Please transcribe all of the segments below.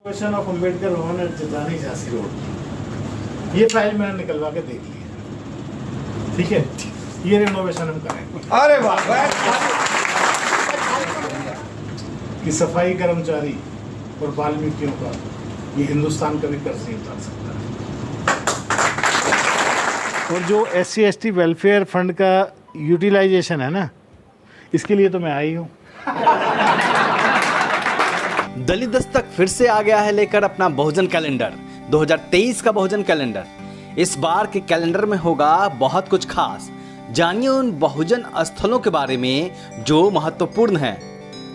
Question of Ambedkar भवन eight जितानी Jhansi road, ये file मैंने निकलवा के देख ली है। ठीक है, ये रिनोवेशन हम करेंगे। अरे वाह, कि सफाई कर्मचारी और वाल्मीकियों का ये हिंदुस्तान कभी कर्ज नहीं उतार सकता। और जो SC/ST वेलफेयर फंड का यूटिलाइजेशन है ना, इसके लिए तो मैं आई हूँ। दलित दस्तक फिर से आ गया है लेकर अपना बहुजन कैलेंडर 2023 का बहुजन कैलेंडर। इस बार के कैलेंडर में होगा बहुत कुछ खास। जानिए उन बहुजन स्थलों के बारे में जो महत्वपूर्ण हैं।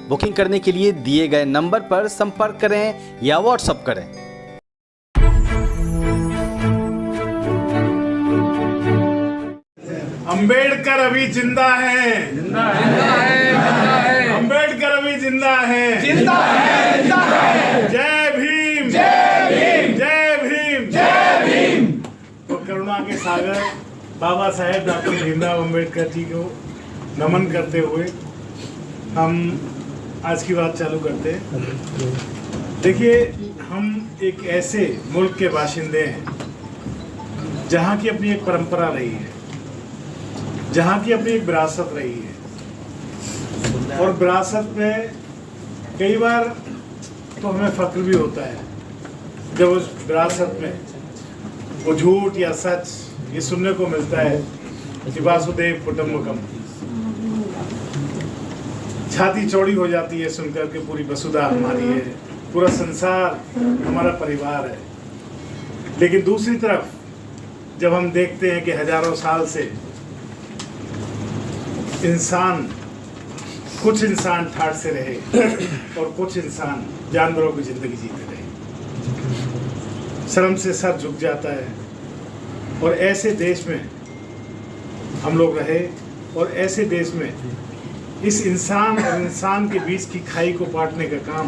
बुकिंग करने के लिए दिए गए नंबर पर संपर्क करें या व्हाट्सएप करें। अंबेडकर अभी जिंदा है, जिंदा है, अंबेडकर अभी जिंदा है, जिंदा है। जय भीम, जय भीम, जय भीम, जय भीम। तो करुणा के सागर बाबा साहेब डॉक्टर भीमराव अंबेडकर जी को नमन करते हुए हम आज की बात चालू करते हैं। देखिए, हम एक ऐसे मुल्क के बाशिंदे हैं जहाँ की अपनी एक परंपरा रही है, जहाँ की अपनी एक विरासत रही है, और विरासत में कई बार तो हमें फक्र भी होता है जब उस विरासत में वो झूठ या सच ये सुनने को मिलता है कि वासुदेव कुटुंबकम। छाती चौड़ी हो जाती है सुनकर के, पूरी वसुधा हमारी है, पूरा संसार हमारा परिवार है। लेकिन दूसरी तरफ जब हम देखते हैं कि हजारों साल से कुछ इंसान ठाठ से रहे और कुछ इंसान जानवरों की जिंदगी जीते रहे, शर्म से सर झुक जाता है। और ऐसे देश में हम लोग रहे, और ऐसे देश में इस इंसान और इंसान के बीच की खाई को पाटने का काम,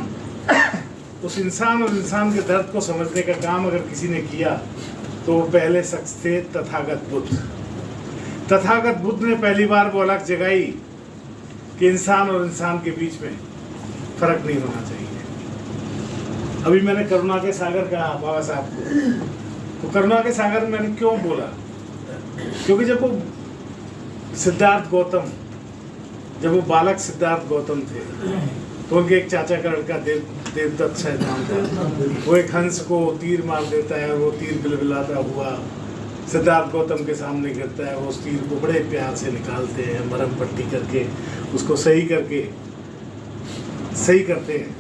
उस इंसान और इंसान के दर्द को समझने का काम अगर किसी ने किया तो वो पहले शख्स थे तथागत बुद्ध। तथागत बुद्ध ने पहली बार वो अलग जगाई कि इंसान और इंसान के बीच में फर्क नहीं होना चाहिए। अभी मैंने करुणा के सागर कहा बाबा साहब को, तो करुणा के सागर मैंने क्यों बोला? क्योंकि जब वो बालक सिद्धार्थ गौतम थे तो उनके एक चाचा का लड़का देवदत्त शायद नाम था, वो एक हंस को तीर मार देता है और वो तीर बिलबिलाता हुआ सिद्धार्थ गौतम के सामने गिरता है। वो उस तीर को बड़े प्यार से निकालते हैं, मरहम पट्टी करके उसको सही करते हैं।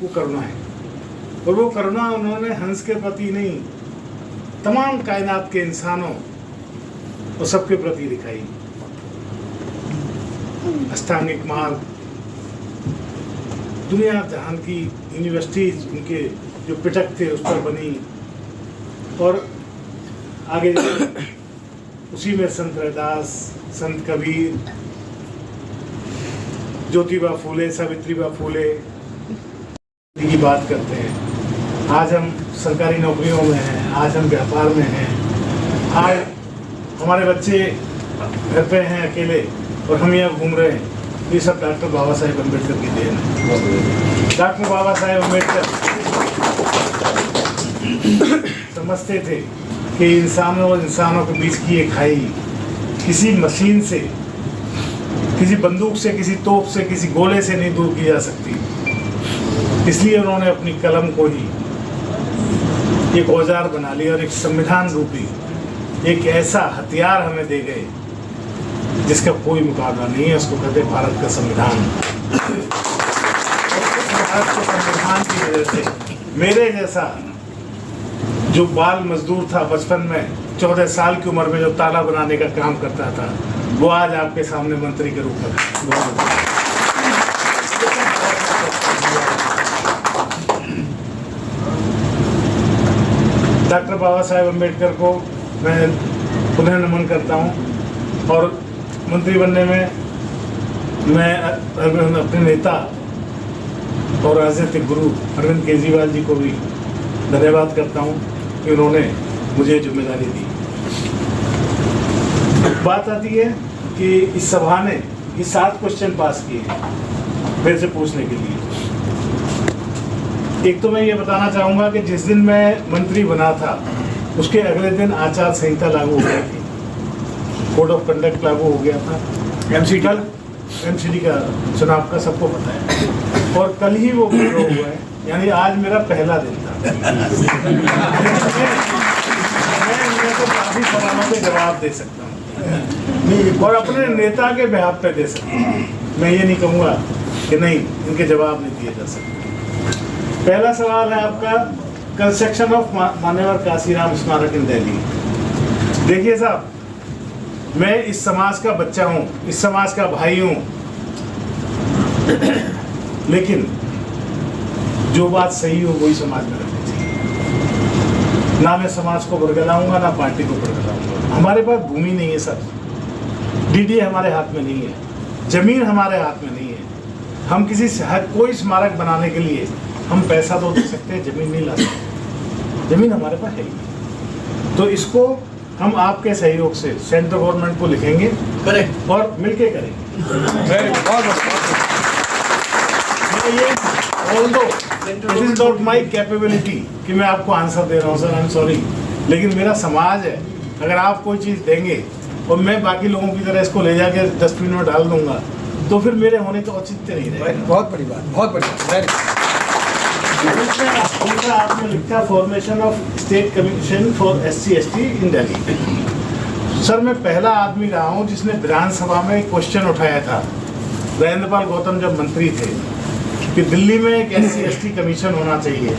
वो करुणा है, और वो करुणा उन्होंने हंस के प्रति नहीं, तमाम कायनात के इंसानों और सबके प्रति दिखाई। अष्टांगिक मार्ग, दुनिया जहान की यूनिवर्सिटीज उनके जो पिटक थे उस पर बनी, और आगे उसी में संत रैदास, संत कबीर, ज्योतिबा फूले, सावित्रीबा फूले की बात करते हैं। आज हम सरकारी नौकरियों में हैं, आज हम व्यापार में हैं, आज हमारे बच्चे घर पे हैं अकेले और हम यहाँ घूम रहे हैं। ये सब डॉक्टर बाबा साहेब अम्बेडकर की देन है। डॉक्टर बाबा साहेब अम्बेडकर समझते थे कि इंसानों और इंसानों के बीच की एक खाई किसी मशीन से, किसी बंदूक से, किसी तोप से, किसी गोले से नहीं दूर की जा सकती। इसलिए उन्होंने अपनी कलम को ही एक औजार बना लिया और एक संविधान रूपी एक ऐसा हथियार हमें दे गए जिसका कोई मुकाबला नहीं है। उसको कहते भारत का संविधान। भारत के संविधान की वजह से मेरे जैसा जो बाल मजदूर था बचपन में, 14 साल की उम्र में जो ताला बनाने का काम करता था, वो आज आपके सामने मंत्री के रूप में। डॉक्टर बाबा साहेब अम्बेडकर को मैं पुनः नमन करता हूँ, और मंत्री बनने में मैं अपने नेता और राजनीतिक गुरु अरविंद केजरीवाल जी को भी धन्यवाद करता हूँ कि उन्होंने मुझे जिम्मेदारी दी। बात आती है कि इस सभा ने ये 7 क्वेश्चन पास किए हैं मेरे से पूछने के लिए। एक तो मैं ये बताना चाहूँगा कि जिस दिन मैं मंत्री बना था उसके अगले दिन आचार संहिता लागू हो गई थी, कोड ऑफ कंडक्ट लागू हो गया था। एमसीडी का चुनाव का सबको पता है, और कल ही वो विड्रॉ हुआ है, यानी आज मेरा पहला दिन था। मैं इनमें तो काफ़ी सवालों के जवाब दे सकता हूँ और अपने नेता के बिहाफ पे दे सकता हूँ। मैं ये नहीं कहूँगा कि नहीं, इनके जवाब नहीं दिए जा सकते। पहला सवाल है आपका, कंस्ट्रक्शन ऑफ मान्यवर काशीराम स्मारक इन दिल्ली। देखिए साहब, मैं इस समाज का बच्चा हूँ, इस समाज का भाई हूँ, लेकिन जो बात सही हो वही समाज में रखनी चाहिए। ना मैं समाज को बरगलाऊंगा, ना पार्टी को बरगलाऊंगा। हमारे पास भूमि नहीं है सर, डीडी हमारे हाथ में नहीं है, जमीन हमारे हाथ में नहीं है। हम किसी कोई स्मारक बनाने के लिए हम पैसा तो दे सकते हैं, जमीन नहीं ला सकते। जमीन हमारे पास है ही नहीं। तो इसको हम आपके सहयोग से सेंट्रल गवर्नमेंट को लिखेंगे, करेक्ट, और मिलके करेंगे। It is not my capability कि मैं आपको आंसर दे रहा हूँ सर, आई एम सॉरी, लेकिन मेरा समाज है। अगर आप कोई चीज़ देंगे और मैं बाकी लोगों की तरह इसको ले जाके डस्टबिन में डाल दूंगा तो फिर मेरे होने का औचित्य नहीं रहेगा। बहुत बड़ी बात, बहुत बड़ी बात। दूसरा आपने लिखा formation of state commission for SC/ST in Delhi. Sir, मैं पहला आदमी रहा हूँ जिसने विधानसभा में एक क्वेश्चन उठाया था, राजेंद्रपाल गौतम जब मंत्री थे, कि दिल्ली में एक SC/ST कमीशन होना चाहिए,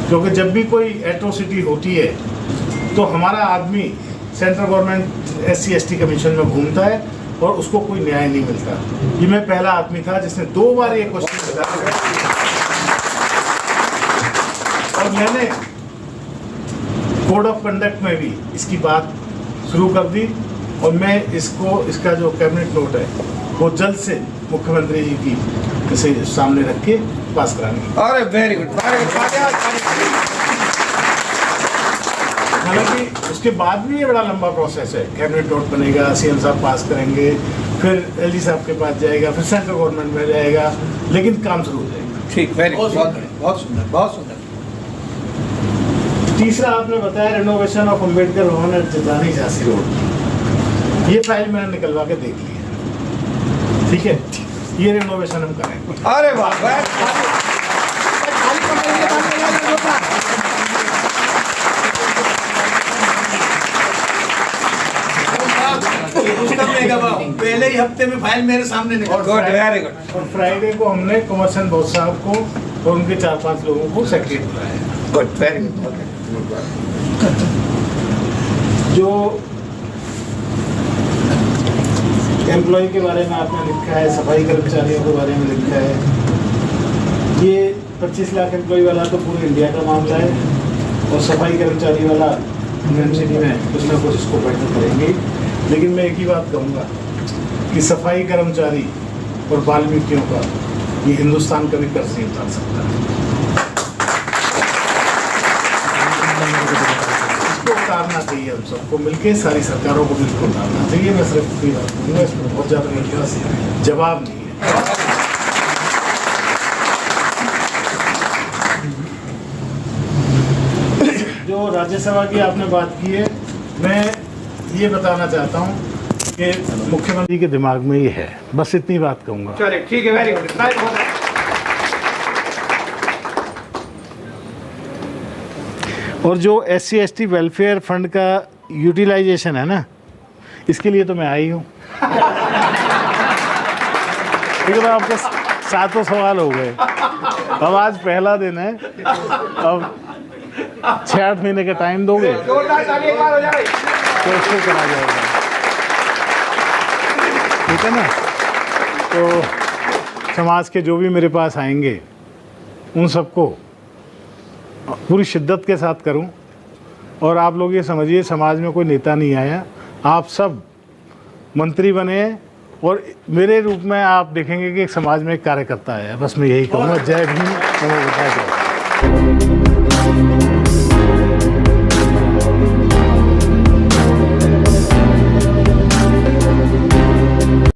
क्योंकि जब भी कोई एट्रोसिटी होती है तो हमारा आदमी सेंट्रल गवर्नमेंट SC/ST कमीशन में घूमता है और उसको कोई न्याय नहीं मिलता। ये मैं पहला आदमी था जिसने 2 बार ये क्वेश्चन बताया, और मैंने कोड ऑफ कंडक्ट में भी इसकी बात शुरू कर दी, और मैं इसका जो कैबिनेट नोट है वो जल्द से मुख्यमंत्री जी की इसे सामने रख के पास कराएंगे। अरे वेरी गुड, हालांकि उसके बाद भी ये बड़ा लंबा प्रोसेस है। कैबिनेट नोट बनेगा, CM साहब पास करेंगे, फिर LG साहब के पास जाएगा, फिर सेंट्रल गवर्नमेंट में जाएगा, लेकिन काम शुरू हो जाएगा। ठीक, वेरी गुड, बहुत सुंदर, बहुत सुंदर। तीसरा आपने बताया रेनोवेशन ऑफ अम्बेडकर भवन एट जिंदानी झांसी रोड। ये फाइल मैंने निकलवा के देख ली है, ठीक है, ये रेनोवेशन हम करेंगे। अरे वाह, पहले ही हफ्ते में फाइल मेरे सामने निकल। Very good. और फ्राइडे को हमने कमर्शन बोस साहब को और उनके 4-5 लोगों को सेक्रेटरी बुलाया। Good, very good. जो एम्प्लॉय के बारे में आपने लिखा है, सफाई कर्मचारियों के बारे में लिखा है, ये 25 लाख एम्प्लॉय वाला तो पूरे इंडिया का मामला है, और सफाई कर्मचारी वाला MCD में कुछ ना कुछ इसको बेटर करेंगे। लेकिन मैं एक ही बात कहूँगा कि सफाई कर्मचारी और वाल्मीकियों का ये हिंदुस्तान कभी कर्ज नहीं उतार सकता। इसको उतारना चाहिए, हम सबको मिलके, सारी सरकारों को बिल्कुल उतारना चाहिए। मैं सिर्फ इतनी बात कहूँगा, इसमें बहुत ज़्यादा मेरे पास जवाब नहीं है। जो राज्यसभा की आपने बात की है, मैं ये बताना चाहता हूँ कि मुख्यमंत्री के दिमाग में ये है, बस इतनी बात कहूँगा। चलिए, ठीक है, वेरी गुड। और जो SC/ST वेलफेयर फंड का यूटिलाइजेशन है ना, इसके लिए तो मैं आई हूँ। ठीक है, आपके 7 सवाल हो गए, अब आज पहला दिन है, अब 6-8 महीने का टाइम दोगे तो इसको करा जाएगा, ठीक है ना। तो समाज के जो भी मेरे पास आएंगे उन सबको पूरी शिद्दत के साथ करूं, और आप लोग ये समझिए, समाज में कोई नेता नहीं आया, आप सब मंत्री बने, और मेरे रूप में आप देखेंगे कि एक समाज में एक कार्यकर्ता है। बस मैं यही कहूँगा। जय भीम, नमो बुद्धाय।